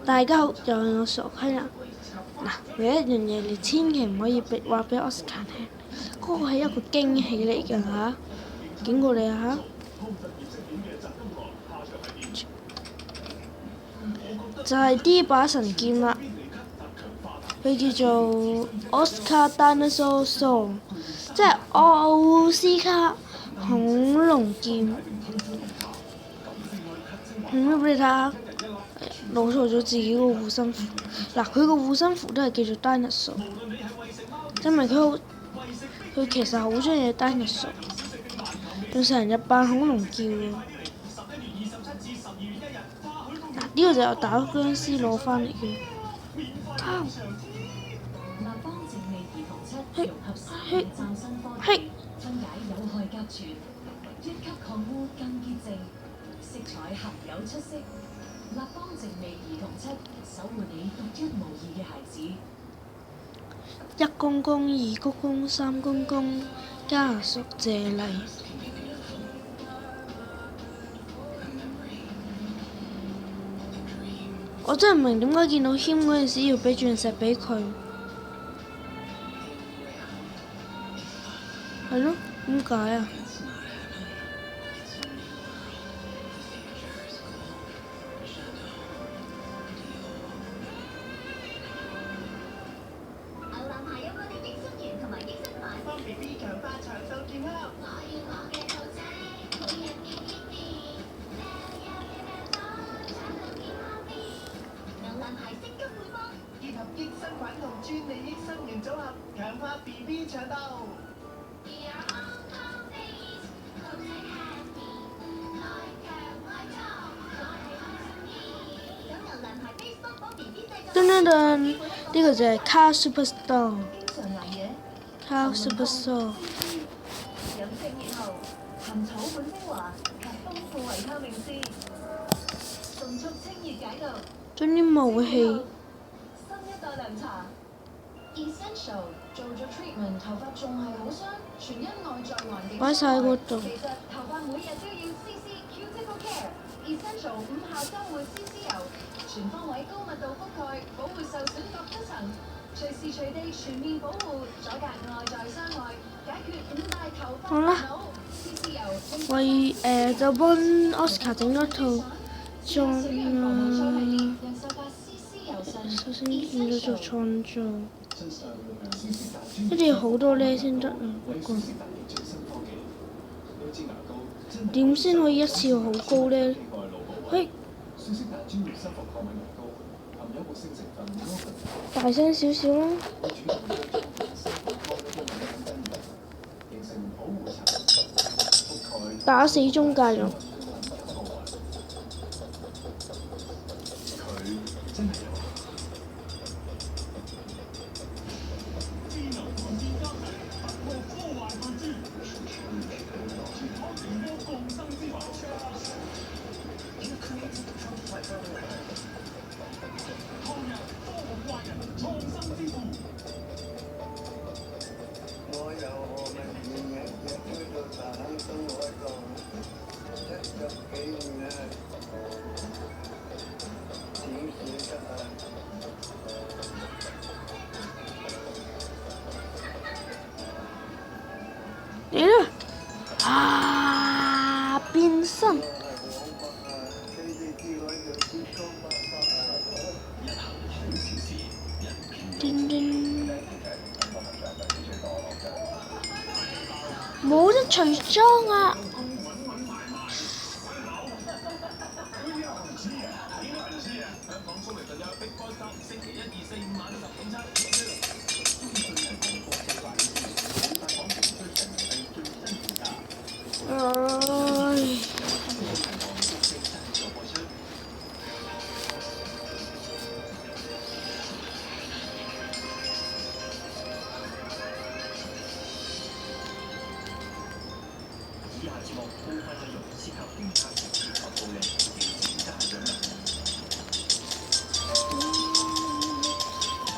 大家好，又係我傻閪啦。嗱，有一樣嘢你千祈唔可以話俾奧斯卡聽，嗰個係一個驚喜嚟㗎嚇，警告你啊嚇！就係呢把神劍啦，佢叫做 Oscar Dinosaur Sword， 即係奧斯卡恐龍劍。俾你睇下，攞錯咗自己個護身符。嗱，佢個護身符都係叫做 Dinosaur， 證明佢其實好中意 Dinosaur， 佢成日扮恐龍叫喎。嗱，呢個就係打僵屍攞翻嚟嘅。嘿，嘿，嘿。色彩含有出色，立邦靜味兒童漆，守護你獨一無二嘅孩子。一公公，二公公，三公公，家屬謝禮。我真係唔明點解見到謙嗰陣時要俾鑽石俾佢。係咯，點解啊？益生菌同專利益生元組合，強化 BB 腸道。噔噔噔，呢個就係 Car Superstore。Car Superstore。飲精熱喉，含草本精華及豐富維他命 C， 迅速清熱解毒。將啲武器。涼茶 Essential 做咗 treatment， 頭髮仲係好傷，全因內在環境。擺晒喺嗰度。其實頭髮每日都要 CC Cuticle Care Essential 5效週末 CC 油，全方位高密度覆蓋，保護受損各一層，隨時隨地全面保護，阻隔外在傷害，解決5大頭髮煩惱。CC 油就幫 Oscar 整咗套首先變咗做創造，一定要好多呢先得啊！不過點先可以一次好高呢？嘿，大聲少少啦！打死中介人。嚟啦！變身！叮叮，冇得除裝啊！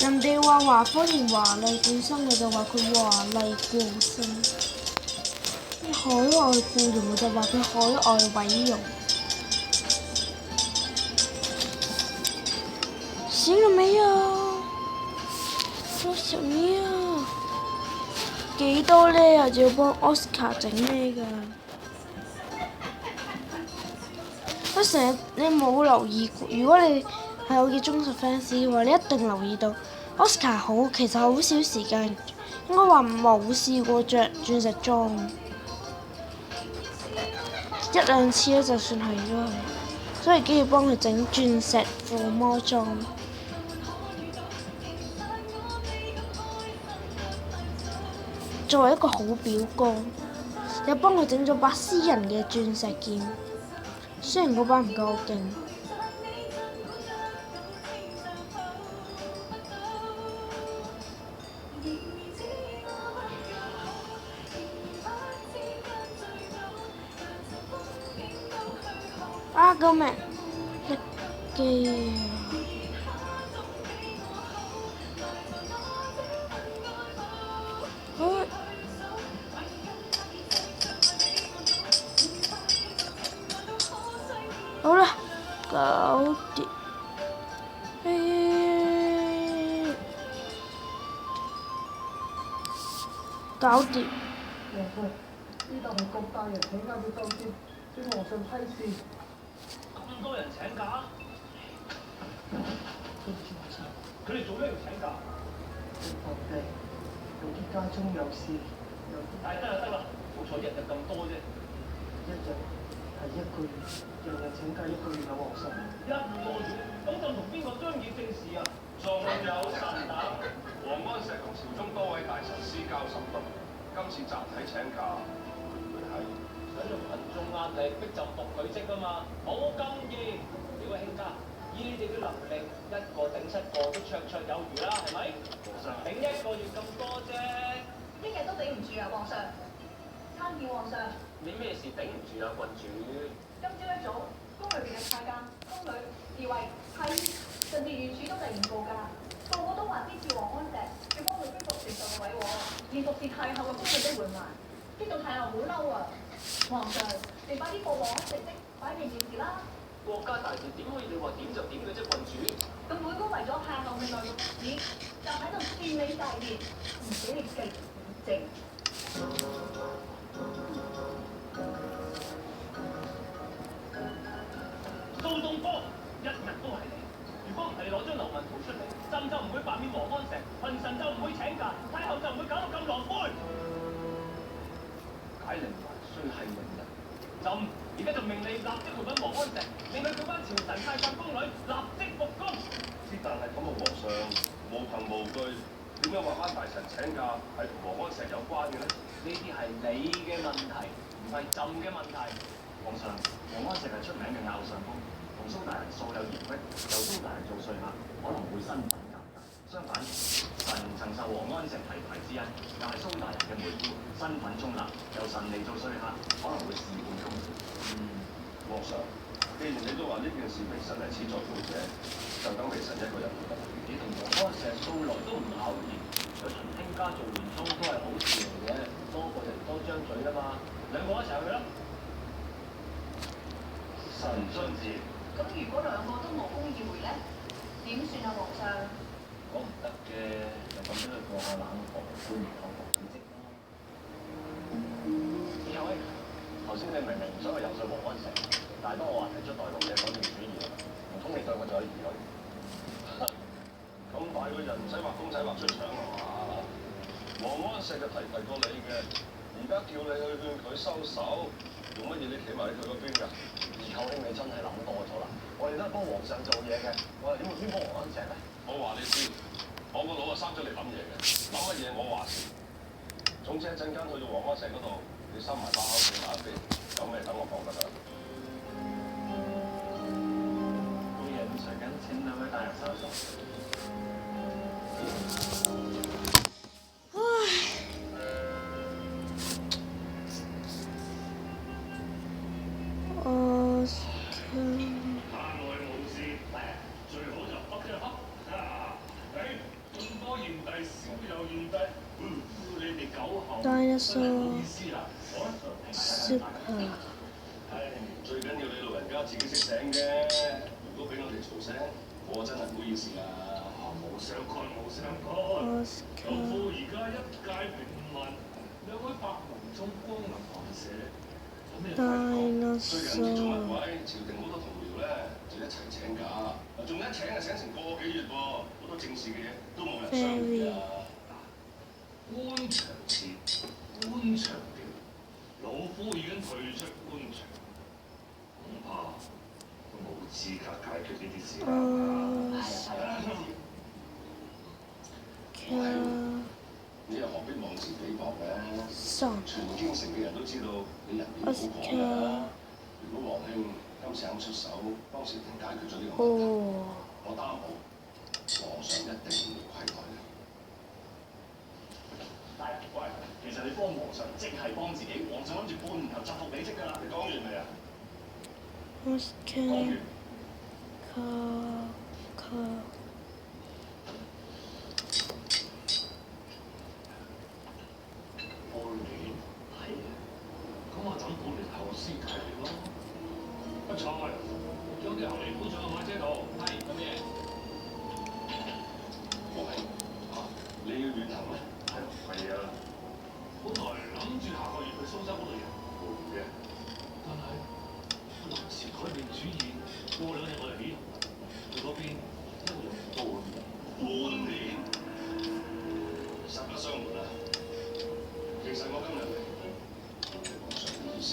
人哋話華科連華麗本身，我就話佢華麗過身。海外僱傭我就話佢海外毀容。錢了沒有？多少呢？幾多呢？又要幫奧斯卡整咩㗎？你冇留意過，如果你係我嘅忠實 fans 嘅話，你一定留意到奧斯卡其實好少時間，應該話冇試過着鑽石裝，一兩次啦，就算係都係，所以都要幫佢整鑽石附魔裝。作為一個好表哥，又幫佢整咗把私人嘅鑽石劍，雖然嗰把唔夠勁。啊！救命！力機好啦，搞掂。搞掂。王上，呢度係各大人請假嘅週天，請皇上批示。咁多人請假？對唔住皇上，佢哋做咩要請假？皇帝由於家中有事，但係得啦，好彩一日咁多啫。一日係1個月，人人請假1個月啊，皇上。1個月，咁就同邊個商議正事啊？仲有神等，王安石同朝中多位大臣私交甚篤，今次集體請假，會係想用群眾壓力逼就復佢職啊嘛，冇咁易。幾位卿家，以你哋嘅能力，1個頂7個都綽綽有餘啦，係咪？皇上，頂1個月咁多啫，一日都頂唔住啊，皇上！參見皇上。你咩事頂唔住啊，郡主？今朝一早，宮裏邊嘅太監、宮女、侍衛、太醫，甚至御廚都突然告假，個個都話支持王安石，要幫佢恢復承受嘅位喎，連服侍太后嘅功力都換埋，激到太后好嬲啊！皇上，你快啲報王安石職，擺明件事啦！國家大事點可以你話點就點嘅啫，郡主？咁本宮為咗太后未來嘅日子，就喺度獻禮大業，唔俾你繼政。蘇東坡一日都係你，如果唔係你攞張流民圖出嚟，朕就唔會罷免王安石，群臣就唔會請假，太后就唔會搞到咁狼狽。解鈴還須繫鈴人，朕而家就命你立即回禀王安石，令佢叫翻朝臣太監宮女立即復工。之但係咁啊，皇上無憑無據，點解話班大臣請假係同王安石有關嘅呢？呢啲係你嘅問題，唔係朕嘅問題。皇上，王安石係出名嘅拗上風，同蘇大人素有嫌隙，由蘇大人做說客，可能會身份尷尬。相反，臣曾受王安石提攜之恩，又係蘇大人嘅妹夫，身份中立，由臣嚟做說客，可能會事半功倍。皇上，既然你都話呢件事微臣係始作俑者，就等微臣一個人去辦。你同王安石素來都唔咬弦，有陳卿家做元兇都係好事嚟嘅，多個人多張嘴啊嘛，兩個一齊去啦。臣遵旨。咁如果兩個都無功而回咧，點算啊，皇上？講唔得嘅，就咁樣去過下冷河，半年後復官職咯。以後頭先你明明唔想去游說王安石，但係當我話提出代勞嘅改變主意，唔通你對我就有疑慮？咁大個人唔使畫公仔畫出腸啊嘛？王安石就提過你嘅，而家叫你去勸佢收手，用乜嘢你企埋喺佢嗰邊㗎？二舅兄你真係諗多咗啦！我哋都係幫皇上做嘢嘅，我哋點會偏幫王安石咧？我話你知，我個腦啊生咗嚟諗嘢嘅，諗乜嘢我話事。總之一陣間去到王安石嗰度，你收埋把口企埋一邊，有咩等我講得㗎。故人隨緊請兩位大人稍坐。Dinosaur Super。最緊要你老人家自己識醒嘅，如果俾我哋嘈醒，我真係會意思啊？冇相干冇相干。奧斯卡老夫而家一介平民，兩位百民中光臨寒舍，有咩，dinosaur 最近唔知做乜鬼，朝廷好多同僚咧就一齊請假，仲一請就請成個幾月喎，好多正事嘅嘢都冇人商議啊！官場事，官場調，老夫已經退出官場，恐怕都冇資格解決呢啲事啦。你又何必妄自菲薄咧？son 全京城嘅人都知道你人面好講㗎。如果皇兄今次肯出手幫朝廷解決咗呢個問題，我擔保皇上一定唔會虧待你。大人，喂，其實你幫皇上即係幫自己，皇上諗住半年後就服你職㗎啦。你講完未啊？奧斯卡講完。半年係啊，咁我等半年後先解決咯。不錯，將啲行李搬上個馬車度。係咁嘢。皇兄，你要遠行咩？係啊，本來諗住下個月去蘇州嗰度遊嘅，但係臨時改變主意，過2日我哋起行，去嗰邊一個月半年，實不相瞞啊，其實我今日嚟皇上嘅意思。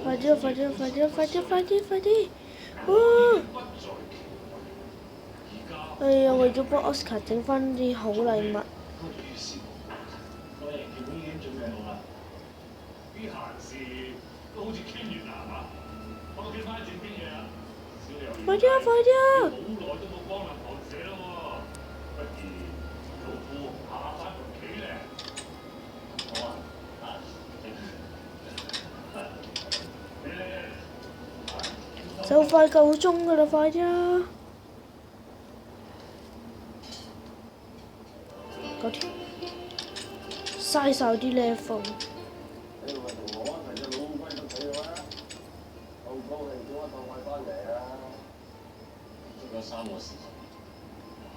快啲！不在其位。而家哎呀，為咗幫奧斯卡整翻啲好禮物。於是我哋橋本已經準備好啦，啲閒事都好似傾完啦，係嘛？我屋企翻正經嘢啦，小友快啲啊！快啲啊！好耐都冇光臨寒舍啦喎，不如老夫下翻盤棋咧。好啊，就快夠鐘㗎啦，快啲啊！嗰條嘥晒啲 level。你咪同我一齊隻老龜得死嘅咩？好高興叫我當買翻嚟啊！做咗3個時辰，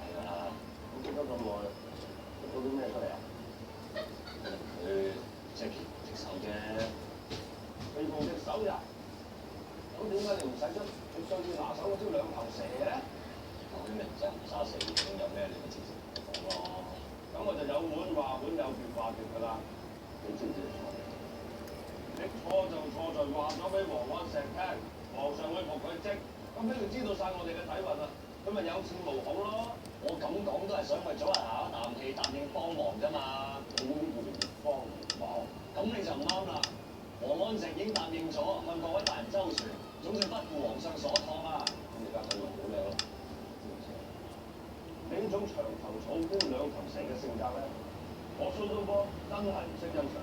係啊，咁捉咗咁耐，捉到啲咩出嚟啊？佢隻拳隻手啫。你用隻手呀？咁點解你唔使出你上次拿手嗰招兩頭蛇嘅？我啲名真唔沙蛇，有咩你咪直接講咯。咁我就有碗話碗，有段話段㗎啦。你知唔知你錯？你錯就錯在話咗俾王安石聽，皇上會服佢職，咁俾佢知道晒我哋嘅底蘊啊，佢咪有恃無恐咯。我咁講都係想為早人下一啖氣，答應幫忙啫嘛。你呢啲叫做幫忙。咁你就唔啱啦。王安石已經答應咗，向各位大人周全，總算不負皇上所託啊。咁而家睇落好靚咯，知唔知啊？你呢種長頭草官兩頭蛇嘅性格咧，我蘇東坡真係唔識欣賞。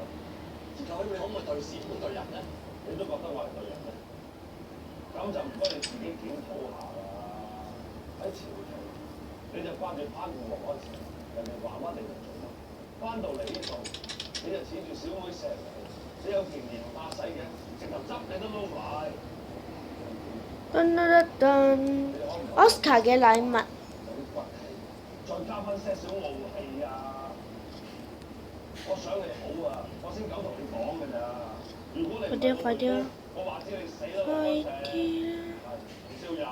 究竟你可唔可以對事不對人呢？你都覺得我係對人咩？咁就唔該你自己檢討下啦。喺朝廷，你就掛住攀護王安石，人哋話乜你就做乜。翻到嚟呢度，你就恃住小妹錫你，你有田連怕使嘅，直頭執你都撈埋。噔噔噔噔奧斯卡嘅禮物。有啲骨氣，再加翻些少傲氣啊！我想你好啊，我先敢同你講㗎咋。如果你快啲啊！我話知你死啦！快啲啊！燒友，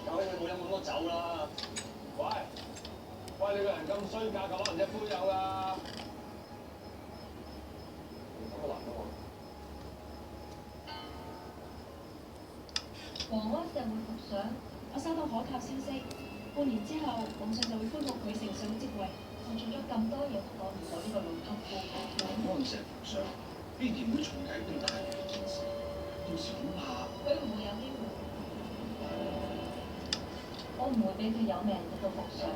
究竟你冇飲咁多酒啦？喂，你個人咁衰格，咁可能隻杯友㗎。咁個男嘅喎。王安石會復上，我收到可靠消息，半年之後皇上就會恢復佢丞相嘅職位。我做咗咁多嘢，我唔到呢個老級夫。王安石復上，必然會重啟東大嘅建設，到時恐怕佢唔會有機會，我唔會俾佢有命得到復上。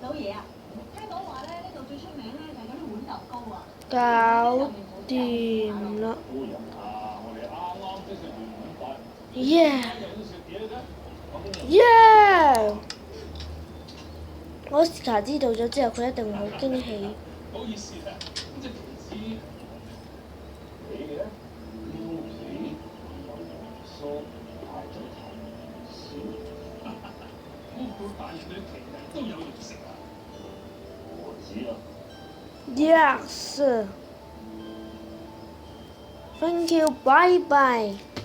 老爺啊，聽講話咧，呢度最出名咧就係嗰啲碗豆糕啊。搞掂啦！夫人啊，我哋啱啱先食完晚飯，耶又要食嘢嘅？耶！奧斯卡知道咗之後，佢一定會好驚喜。唔好意思啊，呢隻盤子你嘅？唔本大人對其他人都有認識啊？我知啊。Yes. Thank you. Bye bye.